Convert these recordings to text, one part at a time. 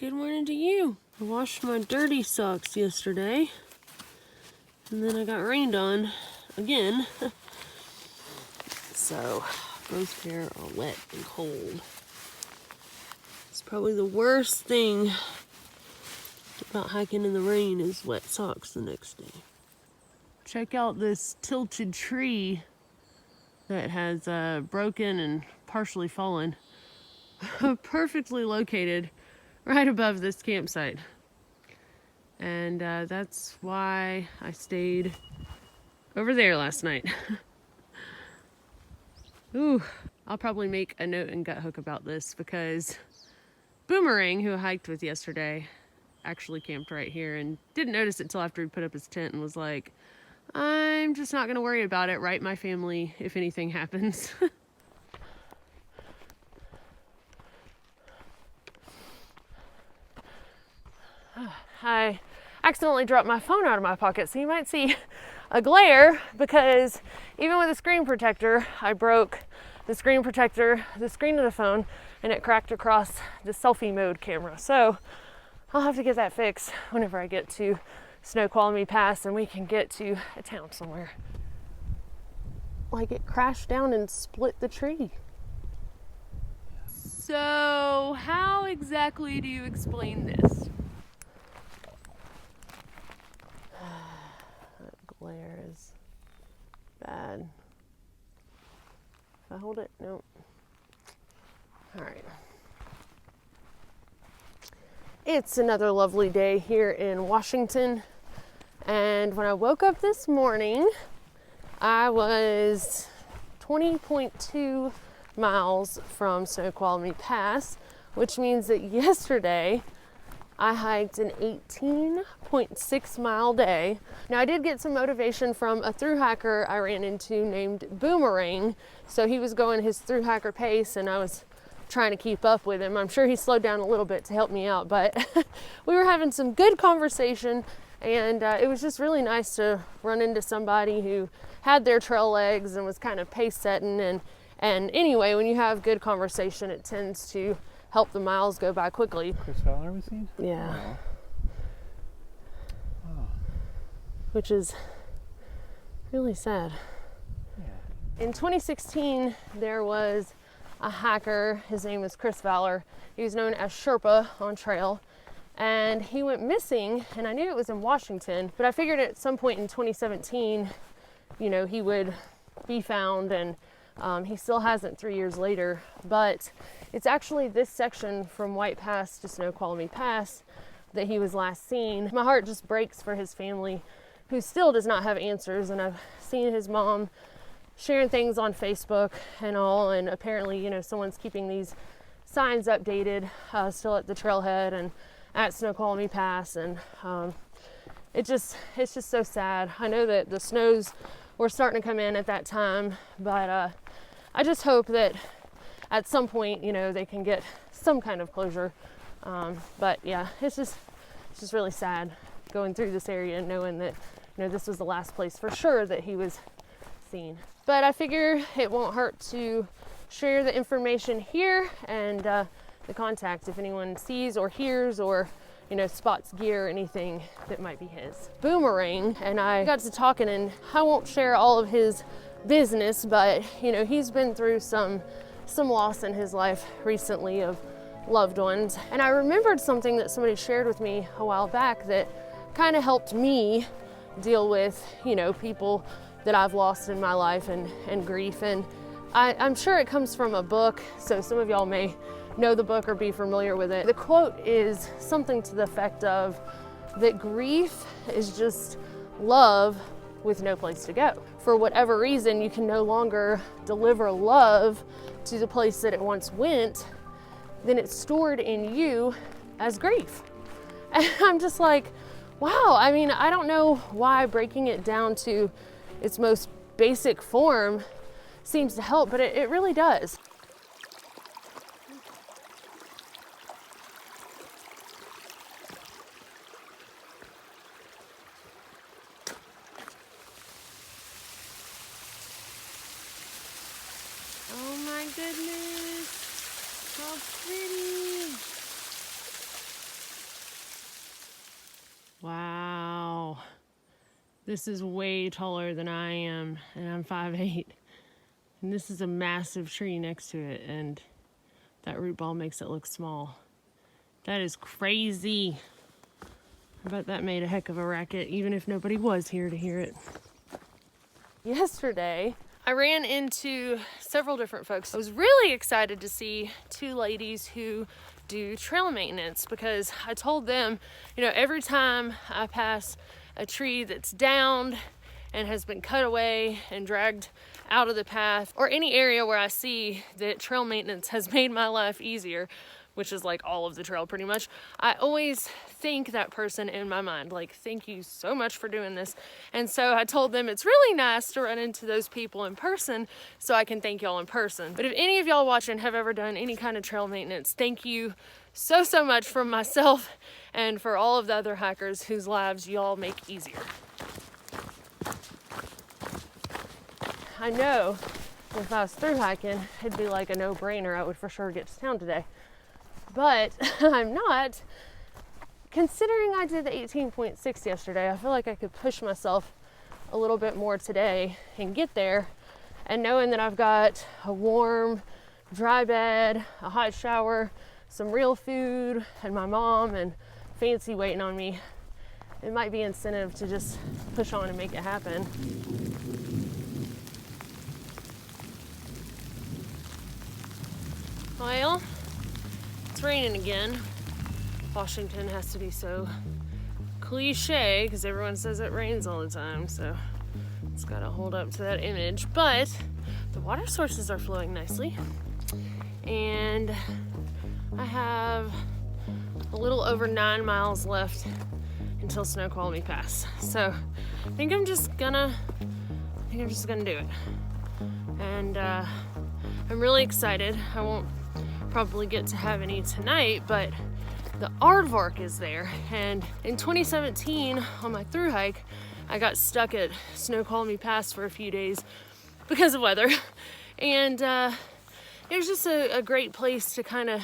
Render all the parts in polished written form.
Good morning to you. I washed my dirty socks yesterday, and then I got rained on again. So, both pair are wet and cold. It's probably the worst thing about hiking in the rain is wet socks the next day. Check out this tilted tree that has broken and partially fallen. Perfectly located right above this campsite. And that's why I stayed over there last night. Ooh, I'll probably make a note in Gut Hook about this because Boomerang, who I hiked with yesterday, actually camped right here and didn't notice it till after he put up his tent and was like, I'm just not gonna worry about it, write my family if anything happens. I accidentally dropped my phone out of my pocket, so you might see a glare because even with a screen protector, I broke the screen protector, the screen of the phone, and it cracked across the selfie mode camera. So I'll have to get that fixed whenever I get to Snoqualmie Pass and we can get to a town somewhere. Like it crashed down and split the tree. So how exactly do you explain this? That glare is bad. If I hold it, nope. All right. It's another lovely day here in Washington, and when I woke up this morning, I was 20.2 miles from Snoqualmie Pass, which means that yesterday I hiked an 18.6 mile day. Now I did get some motivation from a thru-hiker I ran into named Boomerang. So he was going his thru-hiker pace and I was trying to keep up with him. I'm sure he slowed down a little bit to help me out, but we were having some good conversation, and it was just really nice to run into somebody who had their trail legs and was kind of pace setting. And anyway, when you have good conversation, it tends to help the miles go by quickly. Chris Fowler was seen? Yeah. Oh. Which is really sad. Yeah. In 2016, there was a hiker. His name was Chris Fowler. He was known as Sherpa on trail, and he went missing, and I knew it was in Washington, but I figured at some point in 2017, he would be found, and he still hasn't 3 years later. But it's actually this section from White Pass to Snoqualmie Pass that he was last seen. My heart just breaks for his family, who still does not have answers, and I've seen his mom sharing things on Facebook and all, and apparently, someone's keeping these signs updated still at the trailhead and at Snoqualmie Pass, and it's just so sad. I know that the snows were starting to come in at that time, but I just hope that at some point, they can get some kind of closure. But yeah, it's just really sad going through this area and knowing that, this was the last place for sure that he was seen. But I figure it won't hurt to share the information here and the contact if anyone sees or hears or spots gear or anything that might be his. Boomerang and I got to talking, and I won't share all of his business, but he's been through some loss in his life recently of loved ones, and I remembered something that somebody shared with me a while back that kind of helped me deal with people that I've lost in my life and grief. And I'm sure it comes from a book, so some of y'all may know the book or be familiar with it. The quote is something to the effect of that grief is just love with no place to go. For whatever reason, you can no longer deliver love to the place that it once went, then it's stored in you as grief. And I'm just like, wow, I don't know why breaking it down to its most basic form seems to help, but it really does. Oh my goodness, how pretty. This is way taller than I am, and I'm 5'8". And this is a massive tree next to it, and that root ball makes it look small. That is crazy. I bet that made a heck of a racket, even if nobody was here to hear it. Yesterday, I ran into several different folks. I was really excited to see two ladies who do trail maintenance, because I told them, you know, every time I pass a tree that's downed and has been cut away and dragged out of the path, or any area where I see that trail maintenance has made my life easier, which is like all of the trail pretty much, I always thank that person in my mind, like, thank you so much for doing this. And so I told them it's really nice to run into those people in person so I can thank y'all in person. But if any of y'all watching have ever done any kind of trail maintenance, thank you so much from myself and for all of the other hikers whose lives y'all make easier. I know if I was through hiking, it'd be like a no-brainer. I would for sure get to town today. But I'm not. Considering I did the 18.6 yesterday, I feel like I could push myself a little bit more today and get there. And knowing that I've got a warm, dry bed, a hot shower, some real food, and my mom and Fancy waiting on me, it might be incentive to just push on and make it happen. Well, it's raining again. Washington has to be so cliche because everyone says it rains all the time, so it's got to hold up to that image. But the water sources are flowing nicely, and I have a little over 9 miles left until Snoqualmie Pass. So I think I'm just gonna do it. And I'm really excited. I won't probably get to have any tonight, but the aardvark is there. And in 2017 on my thru hike, I got stuck at Snoqualmie Pass for a few days because of weather. And it was just a great place to kind of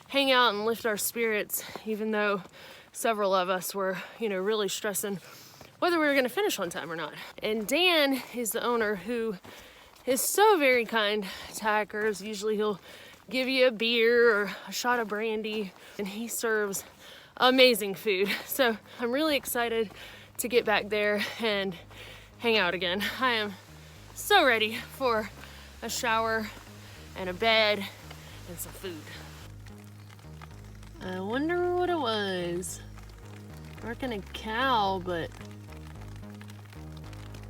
hang out and lift our spirits, even though several of us were, you know, really stressing whether we were going to finish on time or not. And Dan is the owner, who is so very kind to hikers. Usually he'll give you a beer or a shot of brandy, and he serves amazing food. So I'm really excited to get back there and hang out again. I am so ready for a shower and a bed and some food. I wonder what it was. I reckon a cow, but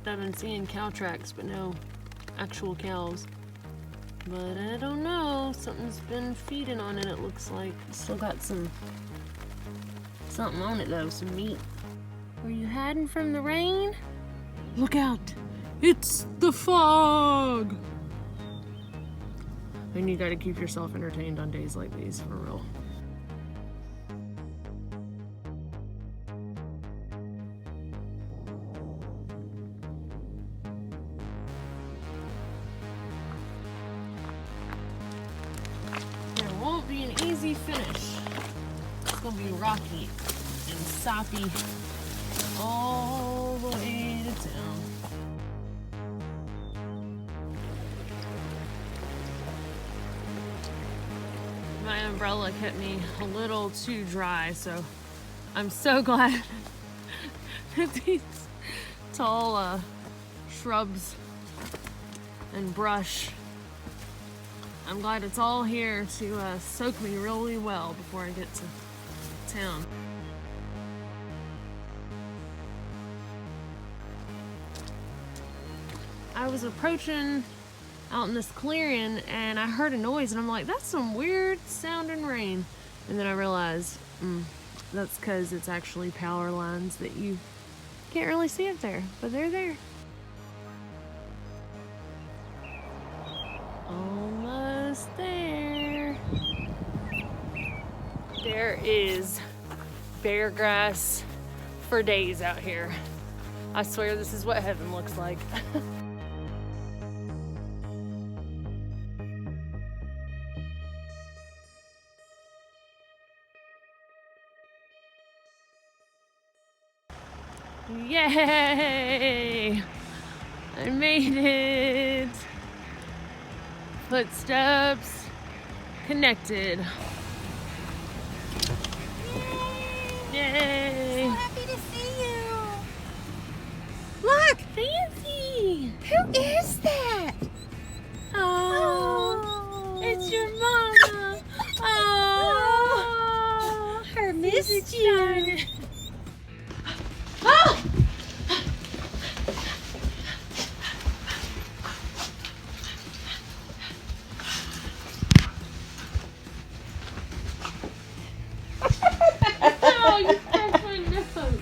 I've been seeing cow tracks, but no actual cows. But I don't know, something's been feeding on it, it looks like. Still got something on it though, some meat. Were you hiding from the rain? Look out, it's the fog! And you gotta keep yourself entertained on days like these, for real. Easy finish. It's gonna be rocky and soppy all the way to town. My umbrella kept me a little too dry, so I'm so glad that these tall shrubs and brush, I'm glad it's all here to soak me really well before I get to town. I was approaching out in this clearing and I heard a noise and I'm like, that's some weird sounding rain. And then I realized that's because it's actually power lines that you can't really see up there, but they're there. Almost there. There is bare grass for days out here. I swear this is what heaven looks like. Yay! I made it. Footsteps connected. Yay! So happy to see you. Look, Fancy! who is that? Oh, it's your mama. Oh, her she's missed you. excited. Oh! Oh, you scratched my nose.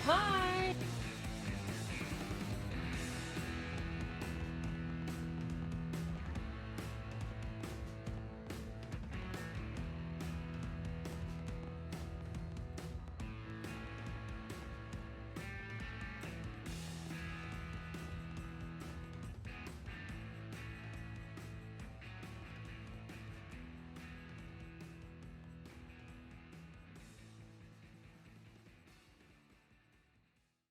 Hi.